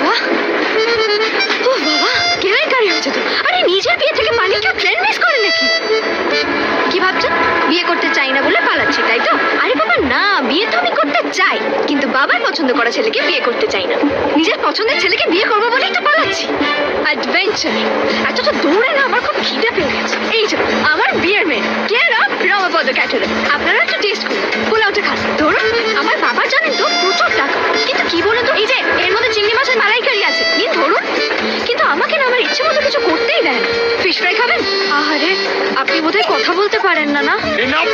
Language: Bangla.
বাবা, ও বাবা, কেলেঙ্কারি হচ্ছে তো। আরে নিজের বিয়ে থেকে পালিয়ে কেউ ট্রেন মিস করে নাকি? কি ভাবছেন? বিয়ে করতে চাই না বলে পালাচ্ছি, তাই তো? আরে বাবা না, বিয়ে তো আমি করতে চাই, কিন্তু বাবার পছন্দ করা ছেলেকে বিয়ে করতে চাই না। নিজের পছন্দের ছেলেকে বিয়ে করবো বলেই তো পালাচ্ছি। অ্যাডভেঞ্চার এতটা দৌড়ে না আমার খুব খিদে পেয়ে গেছে। এই যে আমার বিয়ের মেয়ে কেরা রমাপদ ক্যাটারার, আপনারা একটু টেস্ট করুন, পোলাওটা খান। ধরুন, আমার বাবা জানেন তো প্রচুর টাকা, কিন্তু কি বলুন তো, এই যে এর মধ্যে চিংড়ি মাছের মালাইকারি আছে, নিন ধরুন। কিন্তু আমাকে না আমার ইচ্ছে মতো কিছু করতেই দেয় না। ফিশ ফ্রাই খাবেন? আহারে, আপনি বোধহয় কথা বলতে পারেন না, না? Enough!